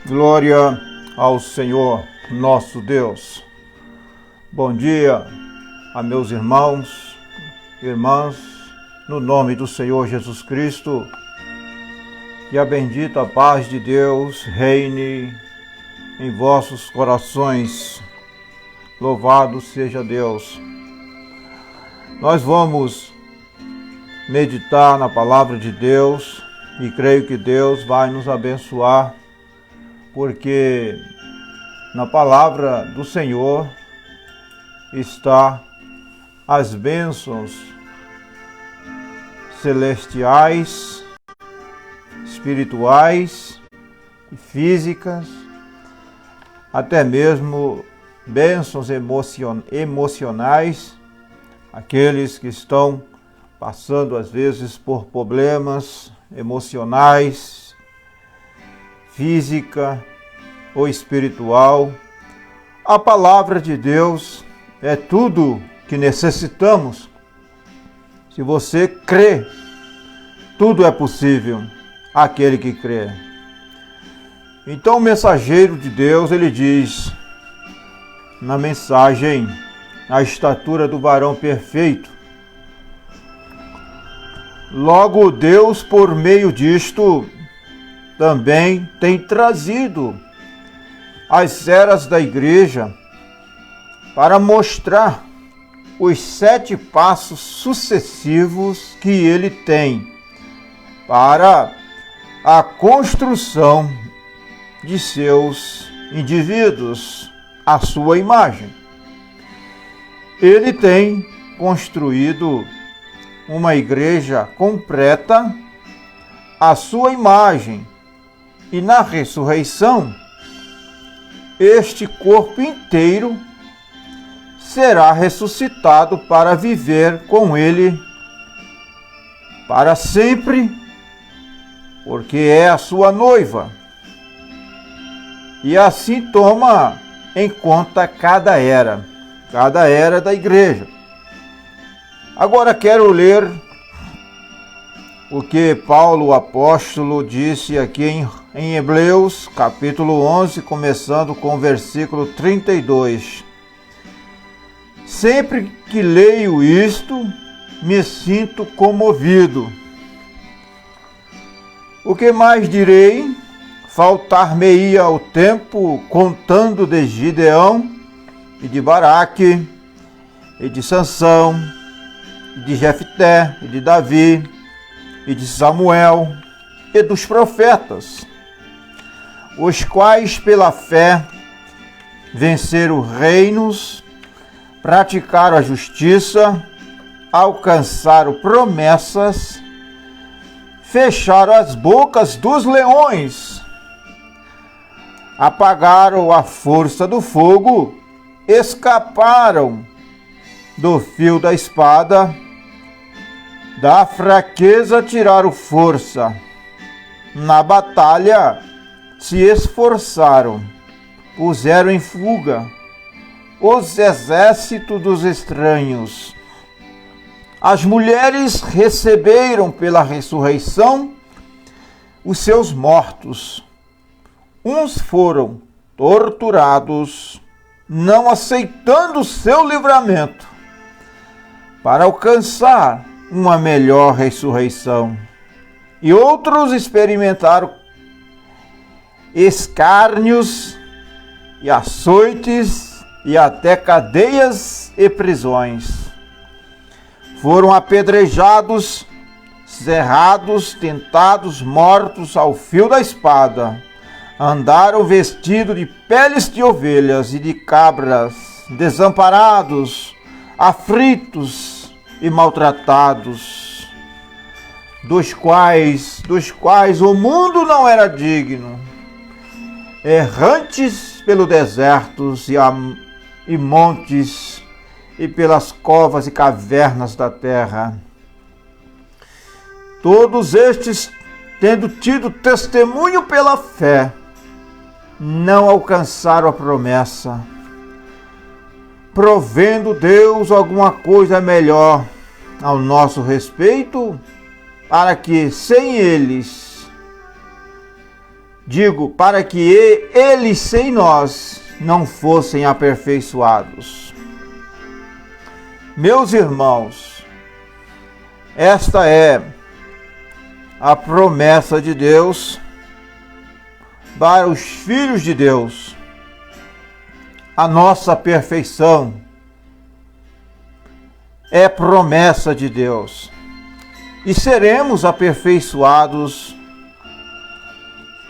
Glória ao Senhor nosso Deus. Bom dia a meus irmãos, irmãs, no nome do Senhor Jesus Cristo. Que a bendita paz de Deus reine em vossos corações. Louvado seja Deus. Nós vamos meditar na palavra de Deus e creio que Deus vai nos abençoar, porque na palavra do Senhor está as bênçãos celestiais, espirituais e físicas, até mesmo bênçãos emocionais, aqueles que estão passando às vezes por problemas emocionais, física ou espiritual. A palavra de Deus é tudo que necessitamos. Se você crê, tudo é possível àquele que crê. Então o mensageiro de Deus, ele diz na mensagem, a estatura do varão perfeito. Logo, Deus, por meio disto, também tem trazido as eras da igreja para mostrar os 7 passos sucessivos que ele tem para a construção de seus indivíduos, à sua imagem. Ele tem construído uma igreja completa à sua imagem, e na ressurreição, este corpo inteiro será ressuscitado para viver com ele para sempre, porque é a sua noiva. E assim toma em conta cada era da igreja. Agora quero ler o que Paulo, o apóstolo, disse aqui em Hebreus, capítulo 11, começando com o versículo 32. Sempre que leio isto, me sinto comovido. O que mais direi? Faltar-me-ia o tempo contando de Gideão e de Baraque, e de Sansão, e de Jefté, e de Davi, e de Samuel, e dos profetas, os quais pela fé venceram reinos, praticaram a justiça, alcançaram promessas, fecharam as bocas dos leões, apagaram a força do fogo, escaparam do fio da espada, da fraqueza tiraram força, na batalha se esforçaram, puseram em fuga os exércitos dos estranhos. As mulheres receberam pela ressurreição os seus mortos. Uns foram torturados, não aceitando o seu livramento, para alcançar uma melhor ressurreição. E outros experimentaram escárnios e açoites e até cadeias e prisões. Foram apedrejados, cerrados, tentados, mortos ao fio da espada. Andaram vestidos de peles de ovelhas e de cabras, desamparados, aflitos e maltratados, dos quais o mundo não era digno, errantes pelo deserto e montes e pelas covas e cavernas da terra. Todos estes, tendo tido testemunho pela fé, não alcançaram a promessa, provendo Deus alguma coisa melhor ao nosso respeito, para que sem eles Digo, para que eles sem nós não fossem aperfeiçoados. Meus irmãos, esta é a promessa de Deus para os filhos de Deus, a nossa perfeição é promessa de Deus, e seremos aperfeiçoados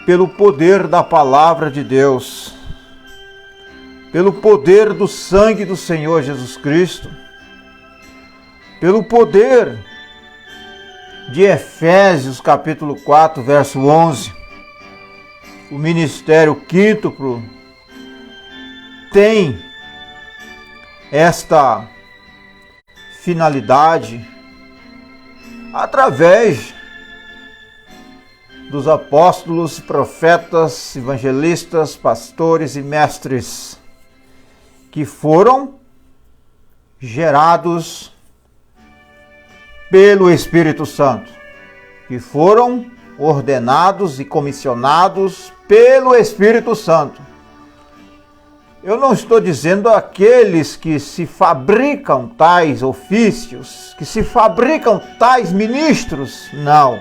pelo poder da palavra de Deus, pelo poder do sangue do Senhor Jesus Cristo, pelo poder de Efésios capítulo 4, verso 11. O ministério quíntuplo tem esta finalidade através dos apóstolos, profetas, evangelistas, pastores e mestres que foram gerados pelo Espírito Santo, que foram ordenados e comissionados pelo Espírito Santo. Eu não estou dizendo aqueles que se fabricam tais ofícios, que se fabricam tais ministros, não.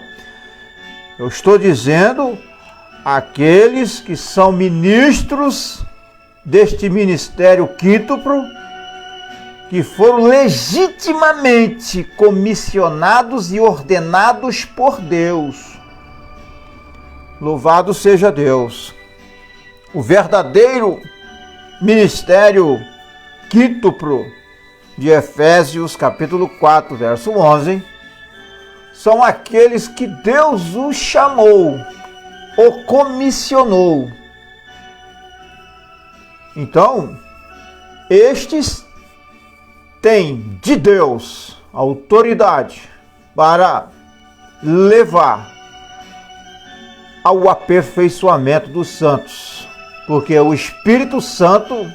Eu estou dizendo aqueles que são ministros deste ministério quíntuplo, que foram legitimamente comissionados e ordenados por Deus. Louvado seja Deus. O verdadeiro ministério quíntuplo de Efésios capítulo 4, verso 11, são aqueles que Deus os chamou, o comissionou. Então, estes têm de Deus autoridade para levar ao aperfeiçoamento dos santos, porque o Espírito Santo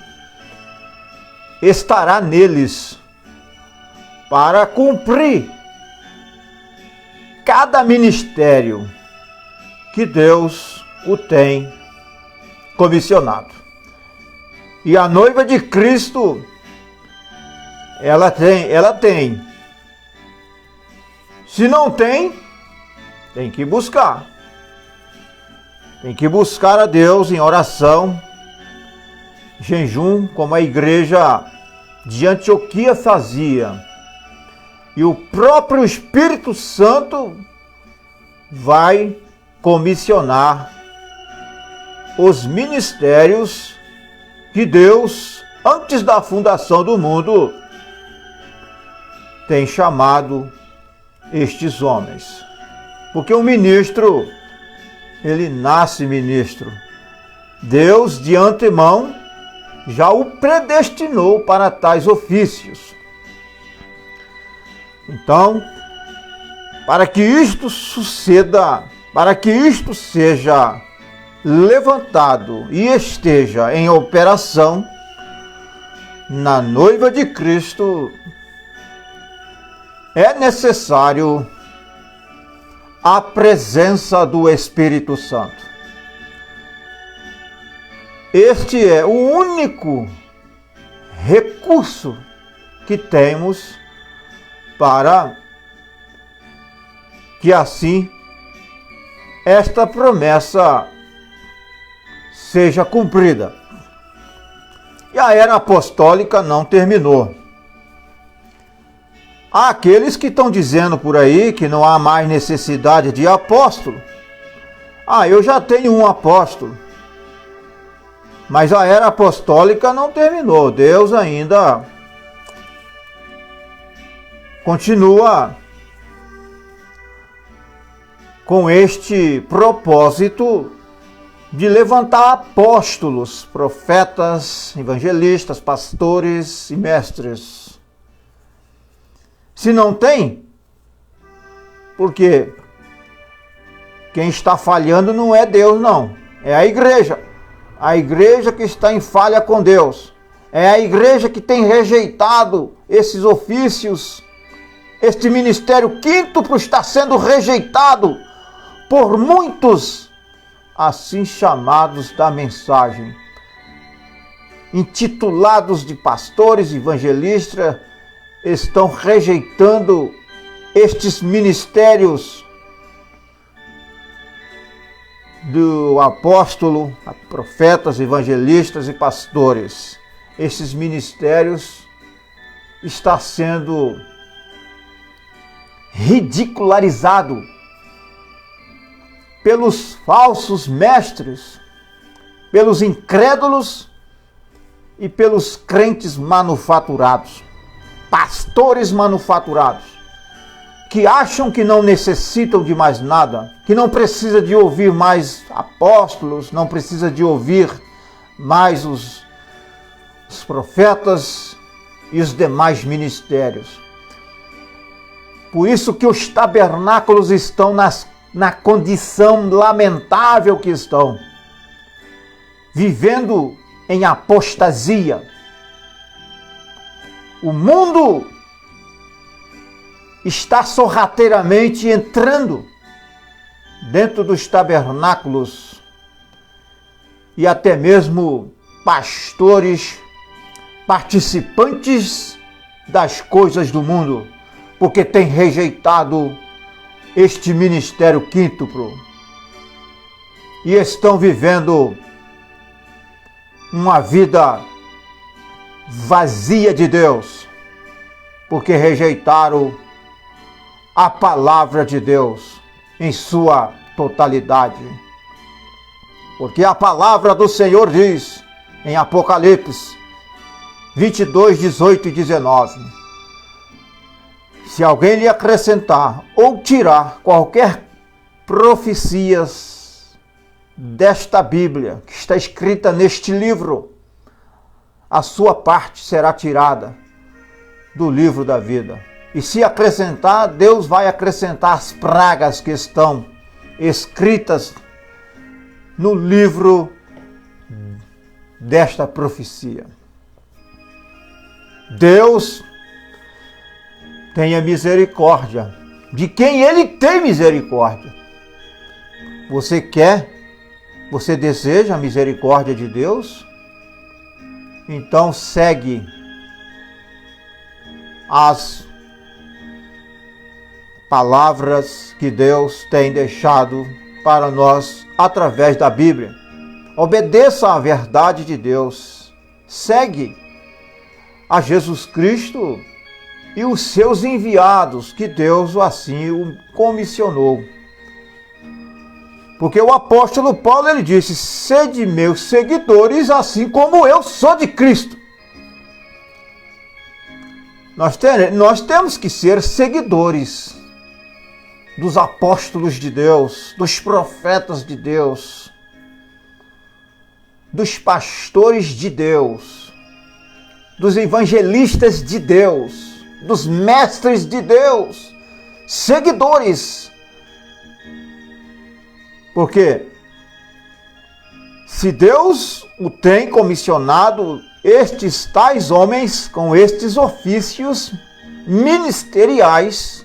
estará neles para cumprir cada ministério que Deus o tem comissionado. E a noiva de Cristo, ela tem. Se não tem, tem que buscar. Tem que buscar a Deus em oração, jejum, como a igreja de Antioquia fazia. E o próprio Espírito Santo vai comissionar os ministérios que Deus, antes da fundação do mundo, tem chamado estes homens. Porque o ministro, ele nasce ministro. Deus, de antemão, já o predestinou para tais ofícios. Então, para que isto suceda, para que isto seja levantado e esteja em operação na noiva de Cristo, é necessário a presença do Espírito Santo. Este é o único recurso que temos para que assim esta promessa seja cumprida. E a era apostólica não terminou. Há aqueles que estão dizendo por aí que não há mais necessidade de apóstolo. Eu já tenho um apóstolo. Mas a era apostólica não terminou. Deus ainda continua com este propósito de levantar apóstolos, profetas, evangelistas, pastores e mestres. Se não tem, porque quem está falhando não é Deus, não. É a igreja. A igreja que está em falha com Deus. É a igreja que tem rejeitado esses ofícios. Este ministério quíntuplo está sendo rejeitado por muitos assim chamados da mensagem, intitulados de pastores, evangelistas, estão rejeitando estes ministérios do apóstolo, profetas, evangelistas e pastores. Esses ministérios estão sendo ridicularizados pelos falsos mestres, pelos incrédulos e pelos crentes manufaturados, pastores manufaturados, que acham que não necessitam de mais nada, que não precisa de ouvir mais apóstolos, não precisa de ouvir mais os profetas e os demais ministérios. Por isso que os tabernáculos estão na condição lamentável que estão, vivendo em apostasia. O mundo está sorrateiramente entrando dentro dos tabernáculos e até mesmo pastores participantes das coisas do mundo, porque têm rejeitado este ministério quíntuplo e estão vivendo uma vida vazia de Deus, porque rejeitaram a palavra de Deus em sua totalidade. Porque a palavra do Senhor diz em Apocalipse 22, 18 e 19: se alguém lhe acrescentar ou tirar qualquer profecias desta Bíblia, que está escrita neste livro, a sua parte será tirada do livro da vida. E se acrescentar, Deus vai acrescentar as pragas que estão escritas no livro desta profecia. Deus tenha misericórdia de quem Ele tem misericórdia. Você quer? Você deseja a misericórdia de Deus? Então segue as palavras que Deus tem deixado para nós através da Bíblia. Obedeça à verdade de Deus. Segue a Jesus Cristo e os seus enviados, que Deus assim o comissionou. Porque o apóstolo Paulo, ele disse: sede meus seguidores, assim como eu sou de Cristo. Nós temos que ser seguidores dos apóstolos de Deus, dos profetas de Deus, dos pastores de Deus, dos evangelistas de Deus, dos mestres de Deus, seguidores. Porque se Deus o tem comissionado, estes tais homens com estes ofícios ministeriais,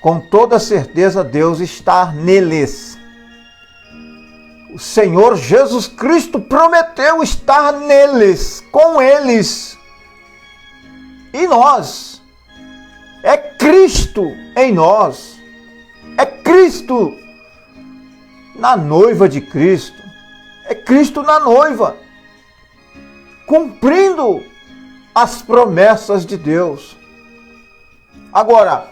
com toda certeza Deus está neles. O Senhor Jesus Cristo prometeu estar neles, com eles. E nós, é Cristo em nós, é Cristo na noiva de Cristo, é Cristo na noiva, cumprindo as promessas de Deus. Agora,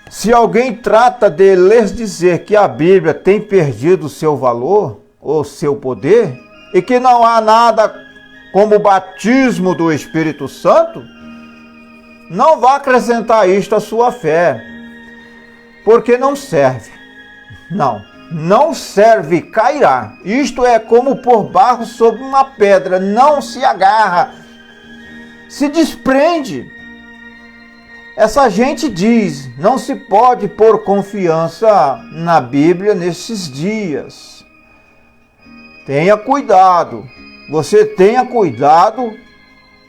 se alguém trata de lhes dizer que a Bíblia tem perdido seu valor ou seu poder, e que não há nada como o batismo do Espírito Santo, não vá acrescentar isto à sua fé, porque não serve. Não serve, cairá. Isto é como pôr barro sobre uma pedra, não se agarra, se desprende. Essa gente diz, não se pode pôr confiança na Bíblia nesses dias. Tenha cuidado, você tenha cuidado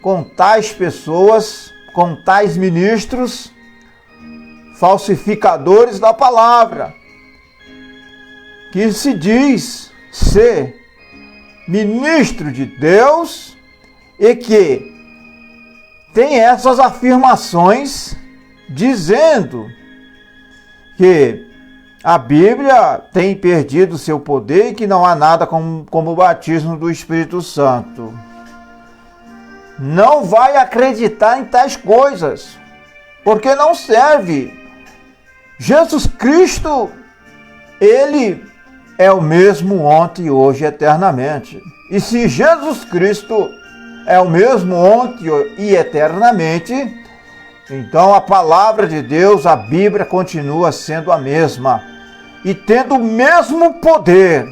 com tais pessoas, com tais ministros, falsificadores da palavra. que se diz ser ministro de Deus e que tem essas afirmações dizendo que a Bíblia tem perdido seu poder e que não há nada como o batismo do Espírito Santo. Não vai acreditar em tais coisas, porque não serve. Jesus Cristo, Ele é o mesmo ontem, hoje e eternamente. E se Jesus Cristo é o mesmo ontem e eternamente, então a palavra de Deus, a Bíblia, continua sendo a mesma e tendo o mesmo poder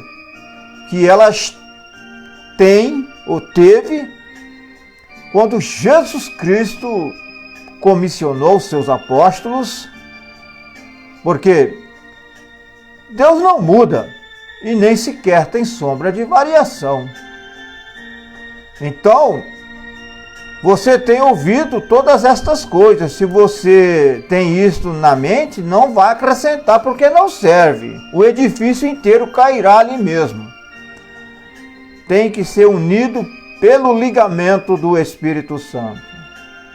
que elas têm ou teve quando Jesus Cristo comissionou seus apóstolos, porque Deus não muda e nem sequer tem sombra de variação. Então, você tem ouvido todas estas coisas. Se você tem isto na mente, não vai acrescentar, porque não serve. O edifício inteiro cairá ali mesmo. Tem que ser unido pelo ligamento do Espírito Santo.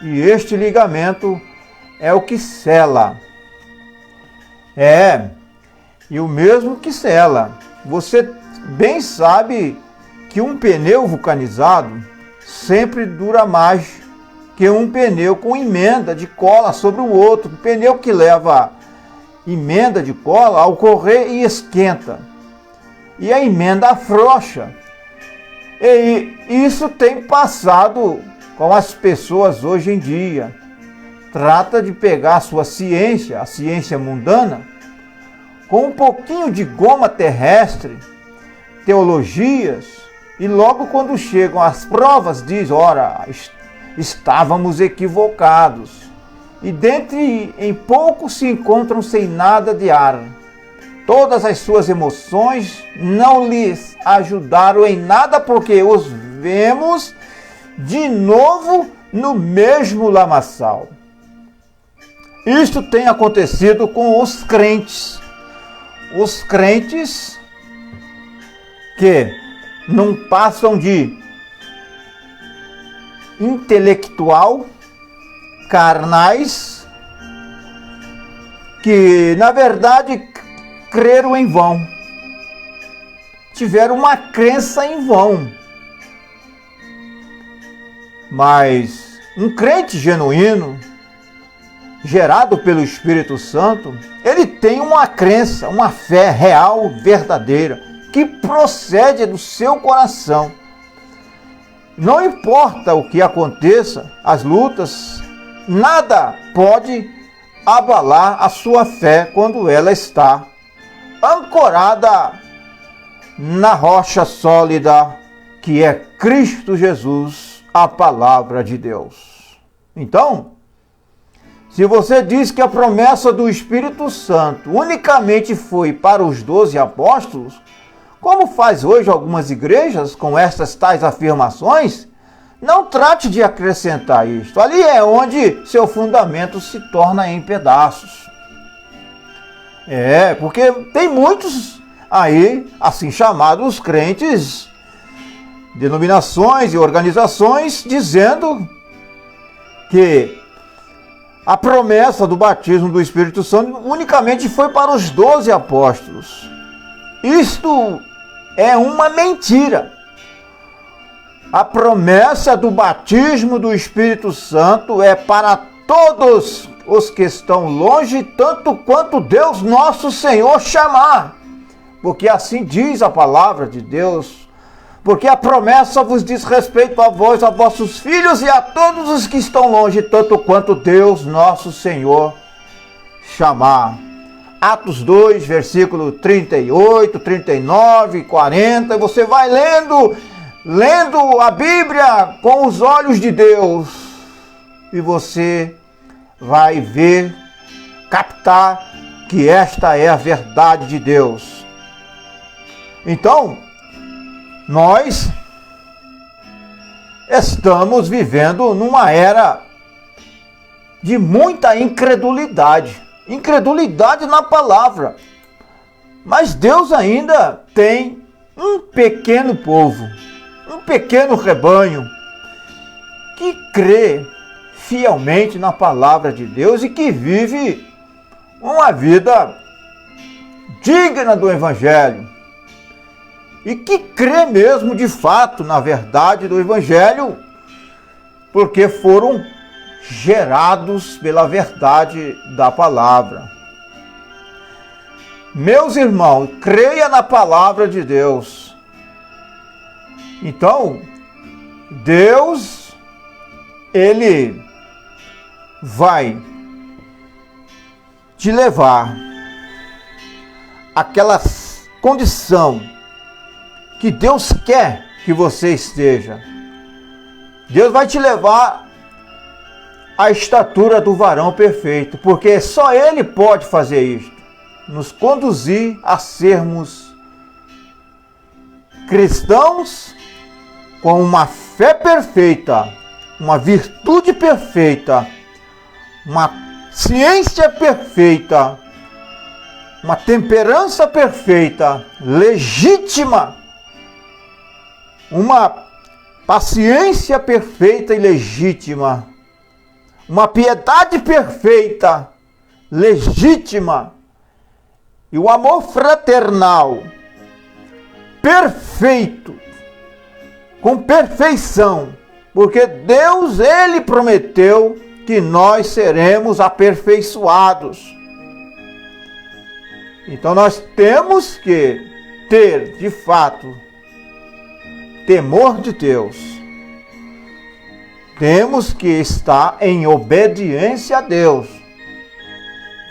E este ligamento é o que sela. E o mesmo que sela. Você bem sabe que um pneu vulcanizado sempre dura mais que um pneu com emenda de cola sobre o outro. O pneu que leva emenda de cola, ao correr e esquenta. E a emenda afrouxa. E isso tem passado com as pessoas hoje em dia. Trata de pegar a sua ciência, a ciência mundana, com um pouquinho de goma terrestre, teologias, e logo quando chegam as provas diz, ora, estávamos equivocados. E em pouco se encontram sem nada de ar. Todas as suas emoções não lhes ajudaram em nada, porque os vemos de novo no mesmo lamaçal. Isto tem acontecido com os crentes. Os crentes que não passam de intelectual, carnais, que na verdade creram em vão, tiveram uma crença em vão. Mas um crente genuíno, gerado pelo Espírito Santo, ele tem uma crença, uma fé real, verdadeira, que procede do seu coração. Não importa o que aconteça, as lutas, nada pode abalar a sua fé quando ela está ancorada na rocha sólida que é Cristo Jesus, a palavra de Deus. Então, se você diz que a promessa do Espírito Santo unicamente foi para os 12 apóstolos, como faz hoje algumas igrejas com estas tais afirmações, não trate de acrescentar isto. Ali é onde seu fundamento se torna em pedaços. Porque tem muitos aí, assim chamados crentes, denominações e organizações, dizendo que a promessa do batismo do Espírito Santo unicamente foi para os 12 apóstolos. Isto é uma mentira. A promessa do batismo do Espírito Santo é para todos os que estão longe, tanto quanto Deus nosso Senhor chamar. Porque assim diz a palavra de Deus. Porque a promessa vos diz respeito a vós, a vossos filhos e a todos os que estão longe, tanto quanto Deus nosso Senhor chamar. Atos 2, versículo 38, 39, 40, você vai lendo a Bíblia com os olhos de Deus, e você vai ver, captar que esta é a verdade de Deus. Então, nós estamos vivendo numa era de muita incredulidade. Incredulidade na palavra. Mas Deus ainda tem um pequeno povo, um pequeno rebanho, que crê fielmente na palavra de Deus e que vive uma vida digna do Evangelho. E que crê mesmo de fato na verdade do Evangelho, porque foram gerados pela verdade da palavra. Meus irmãos, creia na palavra de Deus. Então, Deus, Ele vai te levar àquela condição que Deus quer que você esteja. Deus vai te levar à estatura do varão perfeito, porque só Ele pode fazer isto, nos conduzir a sermos cristãos com uma fé perfeita, uma virtude perfeita, uma ciência perfeita, uma temperança perfeita, legítima, uma paciência perfeita e legítima, uma piedade perfeita, legítima, e o amor fraternal perfeito, com perfeição, porque Deus, Ele prometeu que nós seremos aperfeiçoados. Então nós temos que ter, de fato, temor de Deus. Temos que estar em obediência a Deus.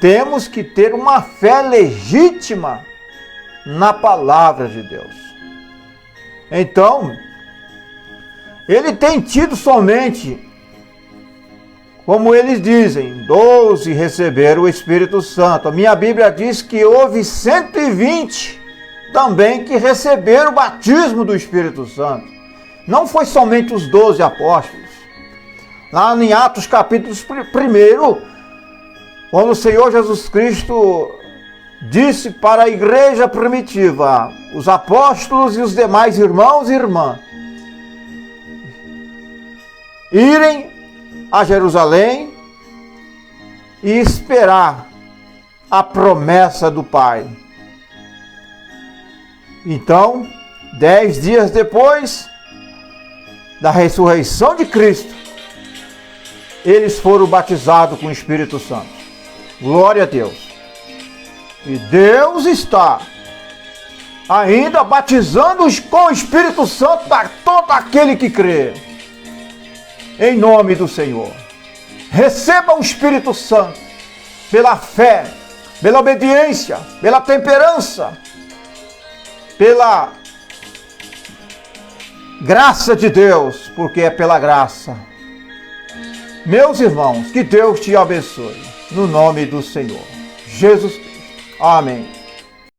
Temos que ter uma fé legítima na palavra de Deus. Então, ele tem tido somente, como eles dizem, 12 receberam o Espírito Santo. A minha Bíblia diz que houve 120 também que receberam o batismo do Espírito Santo. Não foi somente os 12 apóstolos. Lá em Atos capítulo 1, quando o Senhor Jesus Cristo disse para a igreja primitiva, os apóstolos e os demais irmãos e irmãs, irem a Jerusalém e esperar a promessa do Pai. Então, 10 dias depois da ressurreição de Cristo, eles foram batizados com o Espírito Santo. Glória a Deus. E Deus está ainda batizando-os com o Espírito Santo a todo aquele que crê. Em nome do Senhor. Receba o Espírito Santo pela fé, pela obediência, pela temperança, pela graça de Deus, porque é pela graça. Meus irmãos, que Deus te abençoe, no nome do Senhor Jesus Cristo. Amém.